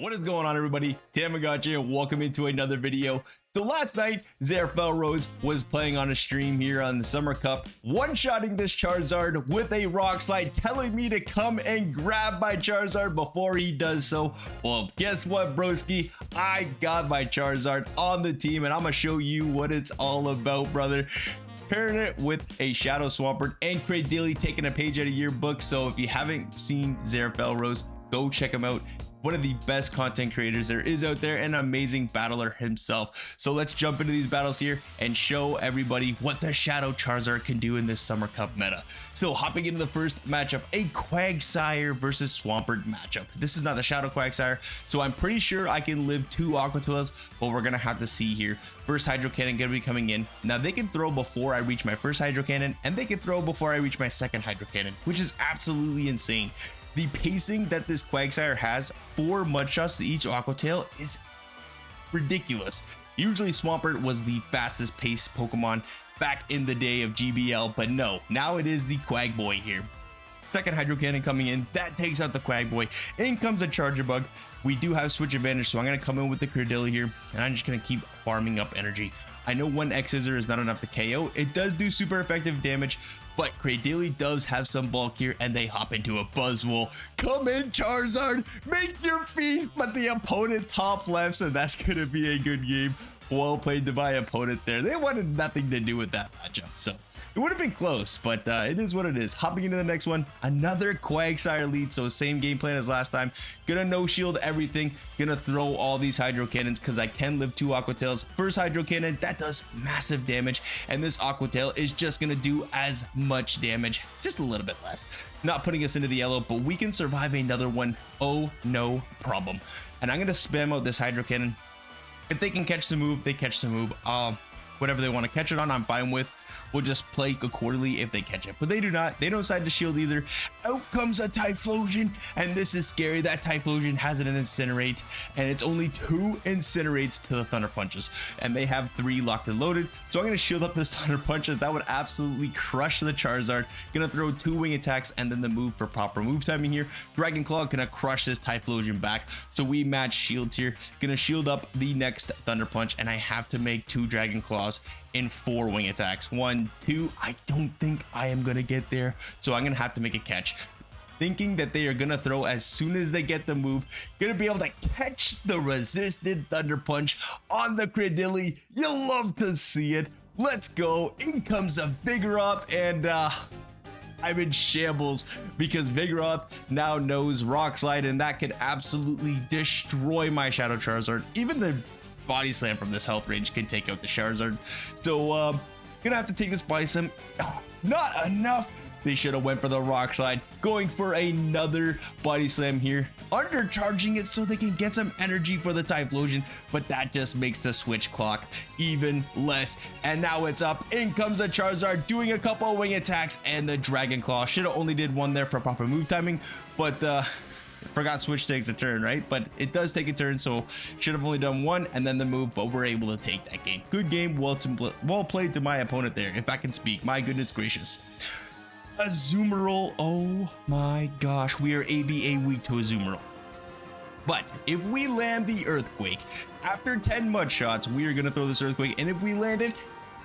What is going on, everybody? Thammagotcha and welcome into another video. So last night, Rose was playing on a stream here on the Summer Cup, one-shotting this Charizard with a rock slide, telling me to come and grab my Charizard before he does so. Well, guess what, broski? I got my Charizard on the team, and I'm gonna show you what it's all about, brother. Pairing it with a Shadow Swampert and Cradily, taking a page out of your book. So if you haven't seen Rose, go check him out. One of the best content creators there is out there, an amazing battler himself. So let's jump into these battles here and show everybody what the Shadow Charizard can do in this Summer Cup meta. So hopping into the first matchup, a Quagsire versus Swampert matchup. This is not the Shadow Quagsire, so I'm pretty sure I can live two Aqua Tails, but we're gonna have to see here. First Hydro Cannon gonna be coming in. Now they can throw before I reach my first Hydro Cannon, and they can throw before I reach my second Hydro Cannon, which is absolutely insane. The pacing that this Quagsire has, 4 mud shots to each Aqua Tail, is ridiculous. Usually Swampert was the fastest paced Pokemon back in the day of GBL, but no, now it is the Quagboy here. Second Hydro Cannon coming in, that takes out the Quagboy. In comes a Charger Bug. We do have switch advantage, so I'm going to come in with the Cradily here, and I'm just going to keep farming up energy. I know one X-Scissor is not enough to KO. It does do super effective damage, but Cradily does have some bulk here, and they hop into a Buzzwole. Come in, Charizard, make your feast, but the opponent top lefts, and that's going to be a good game. Well played to my opponent there. They wanted nothing to do with that matchup, so it would have been close, but it is what it is. Hopping into the next one, another Quagsire lead, so same game plan as last time. Gonna no shield everything, gonna throw all these Hydro Cannons because I can live 2 Aqua Tails. First Hydro Cannon, that does massive damage, and this Aqua Tail is just gonna do as much damage, just a little bit less. Not putting us into the yellow, but we can survive another one, oh no problem. And I'm gonna spam out this Hydro Cannon. If they can catch the move, they catch the move. Whatever they want to catch it on, I'm fine with. We'll just play accordingly if they catch it, but they do not. They don't decide to shield either. Out comes a Typhlosion, and this is scary. That Typhlosion has an Incinerate, and it's only 2 Incinerates to the Thunder Punches, and they have 3 locked and loaded. So I'm going to shield up this Thunder Punches. That would absolutely crush the Charizard. Gonna throw 2 wing attacks and then the move for proper move timing here. Dragon Claw gonna crush this Typhlosion back. So we match shields here. Gonna shield up the next Thunder Punch, and I have to make 2 Dragon Claws in 4 wing attacks. 1, 2. I don't think I am gonna get there, so I'm gonna have to make a catch, thinking that they are gonna throw as soon as they get the move. Gonna be able to catch the resisted Thunder Punch on the Cradily. You'll love to see it. Let's go. In comes a Vigoroth, and I'm in shambles because Vigoroth now knows Rock Slide, and that could absolutely destroy my Shadow Charizard. Even the Body Slam from this health range can take out the Charizard. So gonna have to take this Body Slam. Not enough. They should have went for the Rock Slide. Going for another Body Slam here, undercharging it so they can get some energy for the Typhlosion, but that just makes the switch clock even less. And now it's up. In comes a Charizard doing a couple wing attacks, and the Dragon Claw. Should have only did 1 there for proper move timing, but forgot switch takes a turn, right? But it does take a turn, so should have only done 1 and then the move, but we're able to take that game. Good game, well played to my opponent there, if I can speak. My goodness gracious. Azumarill, oh my gosh, we are ABA weak to Azumarill. But if we land the Earthquake, after 10 mud shots, we are gonna throw this Earthquake, and if we land it,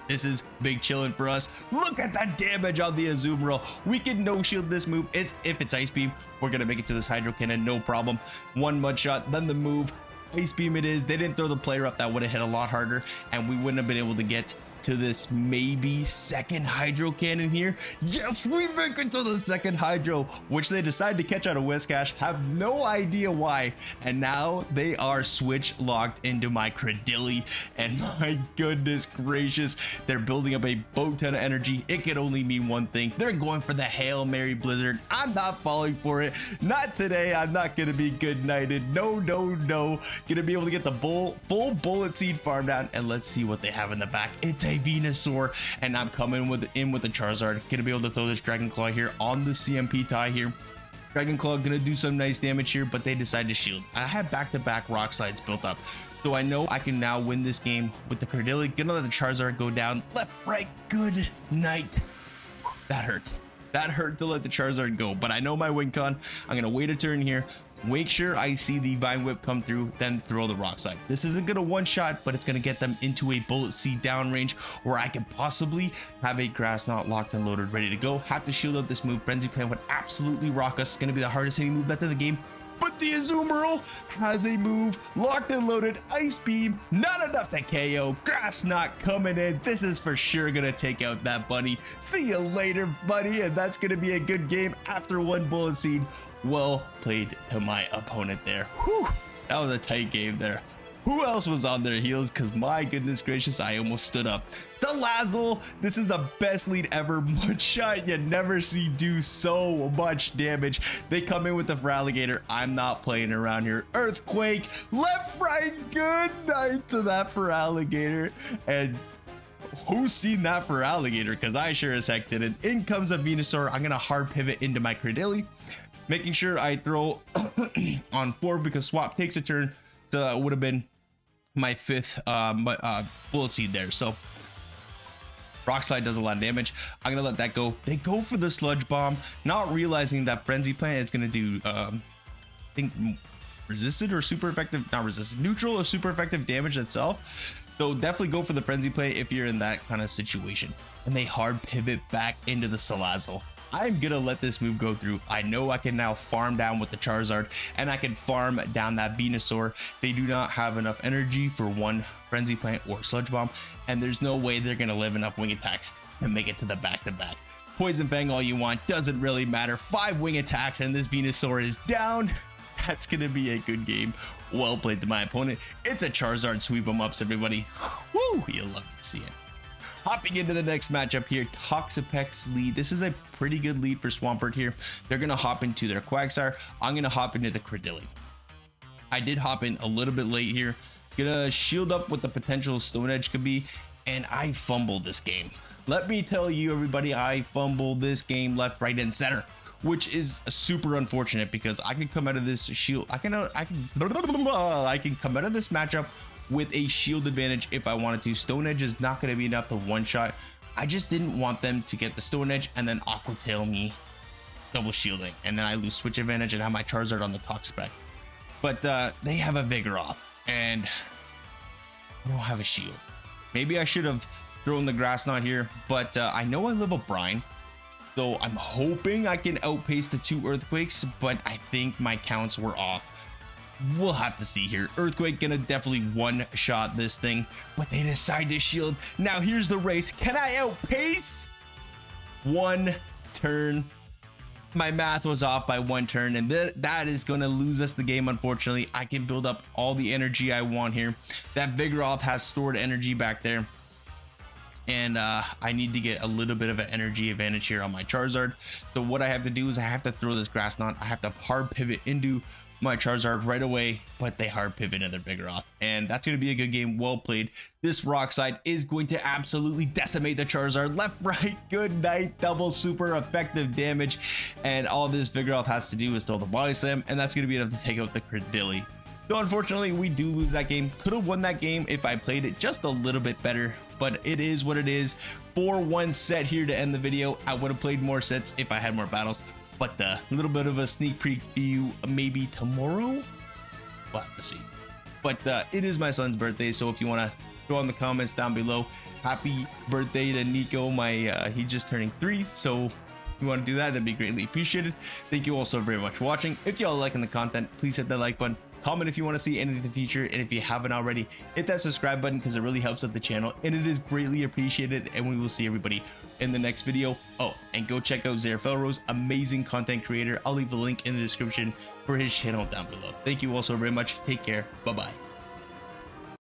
this is big chillin' for us. Look at that damage on the Azumarill. We can no shield this move. If it's Ice Beam, we're gonna make it to this Hydro Cannon, no problem. 1 mud shot, then the move. Ice Beam it is. They didn't throw the player up. That would have hit a lot harder, and we wouldn't have been able to get to this maybe second Hydro Cannon here. Yes, we make it to the second Hydro, which they decide to catch out of Whiscash. Have no idea why, and now they are switch locked into my Cradily, and my goodness gracious, they're building up a boat ton of energy. It could only mean one thing. They're going for the Hail Mary Blizzard. I'm not falling for it. Not today. I'm not gonna be good nighted. No, no, no. Gonna be able to get the full Bullet Seed farm down, and let's see what they have in the back. It's a Venusaur, and I'm coming with the Charizard. Gonna be able to throw this Dragon Claw here on the CMP tie here. Dragon Claw gonna do some nice damage here, but they decide to shield. I have back-to-back Rock Slides built up, so I know I can now win this game with the Cradily. Gonna let the Charizard go down. Left, right, good night. That hurt. That hurt to let the Charizard go, but I know my win con. I'm gonna wait a turn here, Make sure I see the Vine Whip come through, then throw the Rock Slide. This isn't gonna one shot, but it's gonna get them into a Bullet Seed down range where I can possibly have a Grass Knot locked and loaded, ready to go. Have to shield up this move. Frenzy Plant would absolutely rock us. It's gonna be the hardest hitting move left in the game. But the Azumarill has a move, locked and loaded, Ice Beam, not enough to KO, Grass Knot coming in. This is for sure gonna take out that bunny. See you later, buddy, and that's gonna be a good game after one Bullet Seed. Well played to my opponent there. Whew, that was a tight game there. Who else was on their heels? Because my goodness gracious, I almost stood up. Salazzle, this is the best lead ever. Mudshot, you never see do so much damage. They come in with the Feraligatr. I'm not playing around here. Earthquake, left, right, good night to that Feraligatr. And who's seen that Feraligatr? Because I sure as heck didn't. In comes a Venusaur. I'm going to hard pivot into my Cradily, making sure I throw on 4 because swap takes a turn. So that would have been my 5th Bullet Seed there. So Rock Slide does a lot of damage. I'm gonna let that go. They go for the Sludge Bomb, not realizing that Frenzy Plant is gonna do I think resisted or super effective, not resisted, neutral or super effective damage itself. So definitely go for the Frenzy Plant if you're in that kind of situation. And they hard pivot back into the Salazzle. I'm gonna let this move go through. I know I can now farm down with the Charizard, and I can farm down that Venusaur. They do not have enough energy for one Frenzy Plant or Sludge Bomb, and there's no way they're gonna live enough wing attacks and make it to the back-to-back. Poison Fang all you want, doesn't really matter. 5 wing attacks and this Venusaur is down. That's gonna be a good game. Well played to my opponent. It's a Charizard sweep 'em ups, everybody. Woo, you'll love to see it. Hopping into the next matchup here, Toxapex's lead. This is a pretty good lead for Swampert here. They're going to hop into their Quagsire. I'm going to hop into the Cradily. I did hop in a little bit late here. Gonna shield up what the potential Stone Edge could be, and I fumbled this game. Let me tell you, everybody, I fumbled this game left, right, and center, which is super unfortunate because I can come out of this shield. I can come out of this matchup with a shield advantage if I wanted to. Stone Edge is not going to be enough to one shot. I just didn't want them to get the Stone Edge and then Aqua Tail me double shielding, and then I lose switch advantage and have my Charizard on the Toxapex. But they have a Vigoroth and I don't have a shield. Maybe I should have thrown the Grass Knot here, but I know I live a Brine, so I'm hoping I can outpace the 2 Earthquakes, but I think my counts were off. We'll have to see here. Earthquake gonna definitely one-shot this thing, but they decide to shield. Now here's the race. Can I outpace? 1 turn. My math was off by 1 turn, and that is gonna lose us the game, unfortunately. I can build up all the energy I want here. That Vigoroth has stored energy back there, and I need to get a little bit of an energy advantage here on my Charizard. So what I have to do is I have to throw this Grass Knot. I have to hard pivot into my Charizard right away, but they hard pivot into their Vigoroth, and that's going to be a good game. Well played. This Rock Slide is going to absolutely decimate the Charizard. Left, right, good night, double super effective damage, and all this Vigoroth has to do is throw the Body Slam, and that's going to be enough to take out the Cradily. So unfortunately, we do lose that game. Could have won that game if I played it just a little bit better, but it is what it is. 4-1 set here to end the video. I would have played more sets if I had more battles, but a little bit of a sneak preview maybe tomorrow. We'll have to see. But it is my son's birthday, so if you want to throw in the comments down below, happy birthday to Nico. He's just turning 3, so if you want to do that, that'd be greatly appreciated. Thank you all so very much for watching. If y'all liking the content, please hit that like button. Comment if you want to see anything in the future, and if you haven't already, hit that subscribe button because it really helps out the channel and it is greatly appreciated. And we will see everybody in the next video. Oh, and go check out Zerfelrose, amazing content creator. I'll leave a link in the description for his channel down below. Thank you all so very much. Take care. Bye bye.